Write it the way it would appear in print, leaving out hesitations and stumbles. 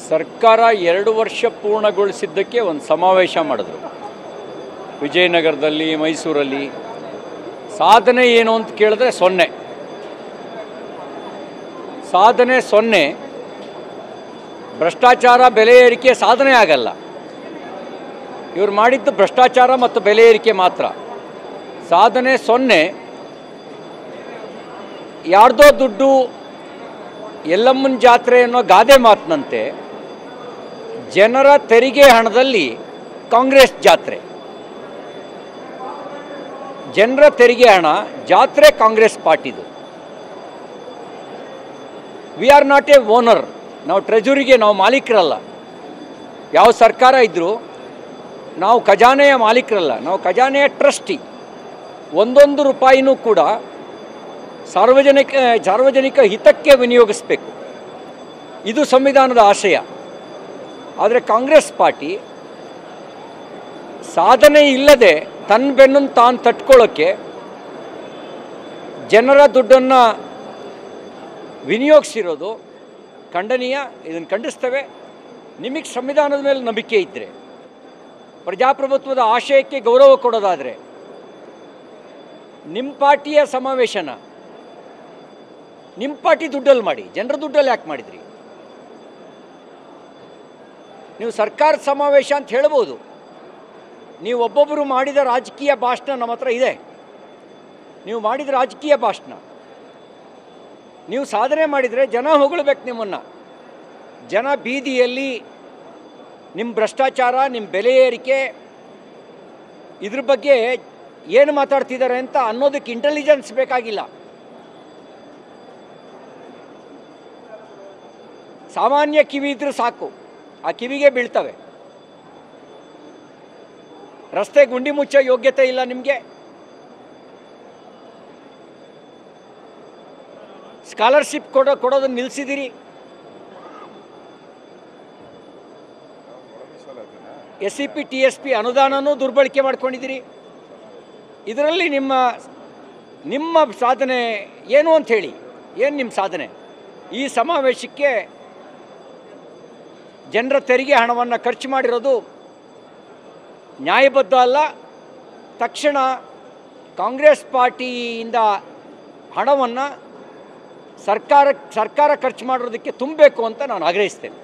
ಸರ್ಕಾರ 2 ವರ್ಷ ಪೂರ್ಣಗೊಳಿಸಿದ್ದಕ್ಕೆ ಒಂದು ಸಮಾವೇಶ ಮಾಡಿದ್ರು ವಿಜಯನಗರದಲ್ಲಿ, ಮೈಸೂರಲ್ಲಿ. ಸಾಧನೆ ಏನು ಅಂತ ಕೇಳಿದ್ರೆ 0. ಸಾಧನೆ 0. ಭ್ರಷ್ಟಾಚಾರ, ಬೆಲೆ ಏರಿಕೆ ಸಾಧನೆ ಆಗಲ್ಲ. ಇವರು ಮಾಡಿದ್ದು ಭ್ರಷ್ಟಾಚಾರ ಮತ್ತು ಬೆಲೆ ಏರಿಕೆ ಮಾತ್ರ. ಸಾಧನೆ 0. ಯಾರ್ದೋ ದುಡ್ಡು ಎಲ್ಲಮ್ಮನ ಜಾತ್ರೆ ಅನ್ನೋ ಗಾದೆ ಮಾತಿನಂತೆ ಜನರ ತೆರಿಗೆ ಹಣದಲ್ಲಿ ಕಾಂಗ್ರೆಸ್ ಜಾತ್ರೆ. ಜನರ ತೆರಿಗೆ ಹಣ ಜಾತ್ರೆ ಕಾಂಗ್ರೆಸ್ ಪಾರ್ಟಿದು. We are not a owner. ನಾವು ಟ್ರೆಜರಿಗೆ ನಾವು ಮಾಲೀಕರಲ್ಲ. ಯಾವ ಸರ್ಕಾರ ಇದ್ದರೂ ನಾವು ಖಜಾನೆಯ ಮಾಲೀಕರಲ್ಲ, ನಾವು ಖಜಾನೆಯ ಟ್ರಸ್ಟಿ. ಒಂದೊಂದು ರೂಪಾಯಿನೂ ಕೂಡ ಸಾರ್ವಜನಿಕ ಹಿತಕ್ಕೆ ವಿನಿಯೋಗಿಸಬೇಕು. ಇದು ಸಂವಿಧಾನದ ಆಶಯ. ಆದರೆ ಕಾಂಗ್ರೆಸ್ ಪಾರ್ಟಿ ಸಾಧನೆ ಇಲ್ಲದೆ ತನ್ನ ಬೆನ್ನನ್ನು ತಾನು ತಟ್ಕೊಳ್ಳೋಕ್ಕೆ ಜನರ ದುಡ್ಡನ್ನು ವಿನಿಯೋಗಿಸಿರೋದು ಖಂಡನೀಯ. ಇದನ್ನು ಖಂಡಿಸ್ತೇವೆ. ನಿಮಗೆ ಸಂವಿಧಾನದ ಮೇಲೆ ನಂಬಿಕೆ ಇದ್ದರೆ, ಪ್ರಜಾಪ್ರಭುತ್ವದ ಆಶಯಕ್ಕೆ ಗೌರವ ಕೊಡೋದಾದರೆ, ನಿಮ್ಮ ಪಾರ್ಟಿಯ ಸಮಾವೇಶನ ನಿಮ್ಮ ಪಾರ್ಟಿ ದುಡ್ಡಲ್ಲಿ ಮಾಡಿ, ಜನರ ದುಡ್ಡಲ್ಲಿ ಯಾಕೆ ಮಾಡಿದ್ರಿ? ನೀವು ಸರ್ಕಾರದ ಸಮಾವೇಶ ಅಂತ ಹೇಳ್ಬೋದು. ನೀವು ಒಬ್ಬೊಬ್ಬರು ಮಾಡಿದ ರಾಜಕೀಯ ಭಾಷಣ ನಮ್ಮ ಹತ್ರ ಇದೆ. ನೀವು ಮಾಡಿದ ರಾಜಕೀಯ ಭಾಷಣ, ನೀವು ಸಾಧನೆ ಮಾಡಿದರೆ ಜನ ಹೊಗಳ್ಬೇಕು ನಿಮ್ಮನ್ನು. ಜನ ಬೀದಿಯಲ್ಲಿ ನಿಮ್ಮ ಭ್ರಷ್ಟಾಚಾರ, ನಿಮ್ಮ ಬೆಲೆ ಏರಿಕೆ, ಇದ್ರ ಬಗ್ಗೆ ಏನು ಮಾತಾಡ್ತಿದ್ದಾರೆ ಅಂತ ಅನ್ನೋದಕ್ಕೆ ಇಂಟೆಲಿಜೆನ್ಸ್ ಬೇಕಾಗಿಲ್ಲ. ಸಾಮಾನ್ಯ ಕಿವಿ ಇದ್ರೂ ಸಾಕು, ಆ ಕಿವಿಗೆ ಬೀಳ್ತವೆ. ರಸ್ತೆ ಗುಂಡಿ ಮುಚ್ಚೋ ಯೋಗ್ಯತೆ ಇಲ್ಲ ನಿಮಗೆ. ಸ್ಕಾಲರ್ಶಿಪ್ ಕೊಡೋದನ್ನು ನಿಲ್ಲಿಸಿದಿರಿ. SCP TSP ಅನುದಾನನೂ ದುರ್ಬಳಕೆ ಮಾಡ್ಕೊಂಡಿದ್ದೀರಿ. ಇದರಲ್ಲಿ ನಿಮ್ಮ ಸಾಧನೆ ಏನು ಅಂತ ಹೇಳಿ. ಏನು ನಿಮ್ಮ ಸಾಧನೆ? ಈ ಸಮಾವೇಶಕ್ಕೆ ಜನರ ತೆರಿಗೆ ಹಣವನ್ನು ಖರ್ಚು ಮಾಡಿರೋದು ನ್ಯಾಯಬದ್ಧ ಅಲ್ಲ. ತಕ್ಷಣ ಕಾಂಗ್ರೆಸ್ ಪಾರ್ಟಿಯಿಂದ ಹಣವನ್ನು ಸರ್ಕಾರ ಖರ್ಚು ಮಾಡೋದಕ್ಕೆ ತುಂಬಬೇಕು ಅಂತ ನಾನು ಆಗ್ರಹಿಸ್ತೇನೆ.